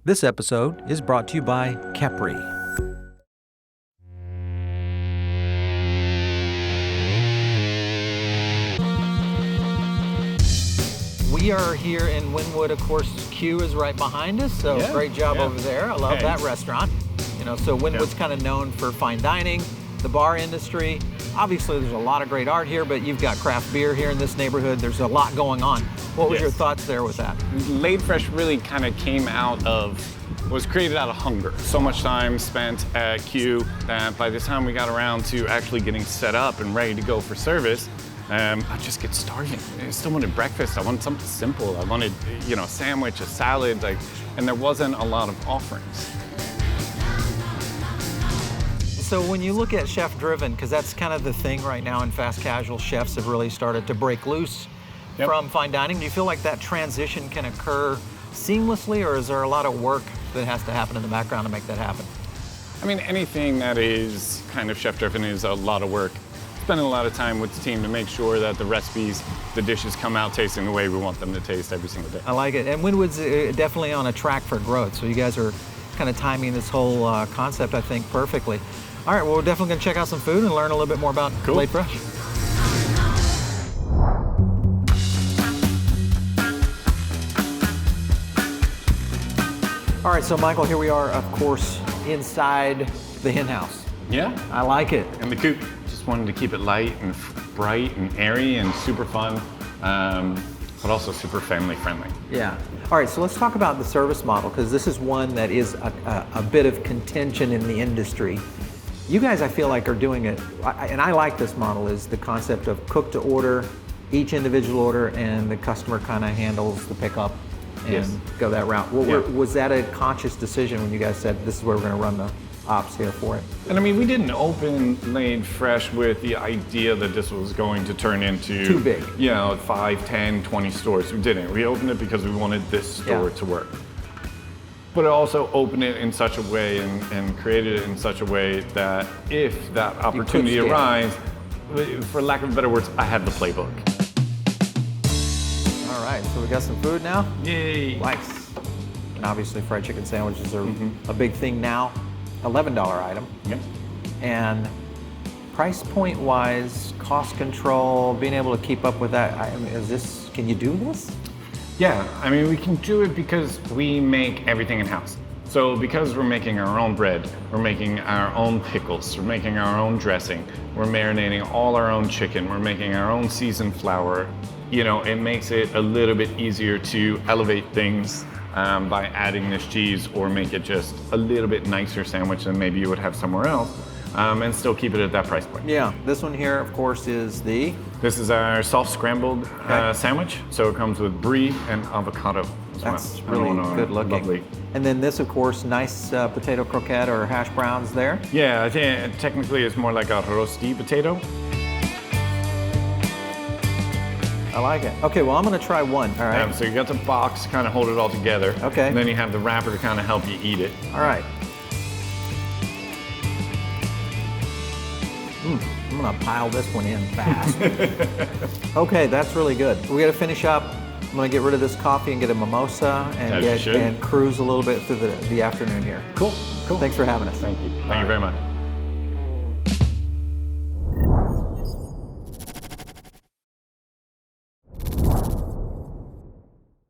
This episode is brought to you by Chepri. We are here in Wynwood. Of course, Q is right behind us, so great job over there. I love that restaurant. You know, so Wynwood's kind of known for fine dining, the bar industry. Obviously, there's a lot of great art here, but you've got craft beer here in this neighborhood. There's a lot going on. What was your thoughts there with that? Laid Fresh really kind of came out of, was created out of hunger. So much time spent at Q that by the time we got around to actually getting set up and ready to go for service, I just get starving. I still wanted breakfast. I wanted something simple. I wanted, you know, a sandwich, a salad, and there wasn't a lot of offerings. So when you look at chef-driven, because that's kind of the thing right now in fast casual, chefs have really started to break loose from fine dining. Do you feel like that transition can occur seamlessly, or is there a lot of work that has to happen in the background to make that happen? I mean, anything that is kind of chef-driven is a lot of work. Spending a lot of time with the team to make sure that the recipes, the dishes come out tasting the way we want them to taste every single day. I like it. And Wynwood's definitely on a track for growth. So you guys are kind of timing this whole concept, I think, perfectly. All right, well, we're definitely going to check out some food and learn a little bit more about Laid Fresh. All right, so Michael, here we are, of course, inside the hen house. Yeah. I like it. And the coop. Just wanted to keep it light and bright and airy and super fun, but also super family friendly. Yeah. All right, so let's talk about the service model, because this is one that is a bit of contention in the industry. You guys, I feel like, are doing it, and I like this model, is the concept of cook to order, each individual order, and the customer kind of handles the pickup and go that route. Was that a conscious decision when you guys said this is where we're going to run the ops here for it? And I mean, we didn't open Laid Fresh with the idea that this was going to turn into too big. You know, 5, 10, 20 stores. We didn't. We opened it because we wanted this store to work. But also opened it in such a way and created it in such a way that if that opportunity arises, for lack of better words, I have the playbook. All right, so we got some food now. Yay! Nice. And obviously fried chicken sandwiches are a big thing now. $11 item. Yep. And price point wise, cost control, being able to keep up with that, I mean, can you do this? Yeah, I mean, we can do it because we make everything in-house. So because we're making our own bread, we're making our own pickles, we're making our own dressing, we're marinating all our own chicken, we're making our own seasoned flour, you know, it makes it a little bit easier to elevate things by adding this cheese, or make it just a little bit nicer sandwich than maybe you would have somewhere else, and still keep it at that price point. Yeah, this one here, of course, is the... This is our soft scrambled sandwich. So it comes with brie and avocado. That's really good looking. Lovely. And then this, of course, nice potato croquette or hash browns there. Yeah, I think technically it's more like a rosti potato. I like it. Okay, well, I'm gonna try one, all right? So you got the box to kind of hold it all together. Okay. And then you have the wrapper to kind of help you eat it. All right. I'm gonna pile this one in fast. Okay, that's really good. We gotta finish up. I'm gonna get rid of this coffee and get a mimosa and cruise a little bit through the afternoon here. Cool. Thanks for having us. Thank you. Thank you very much.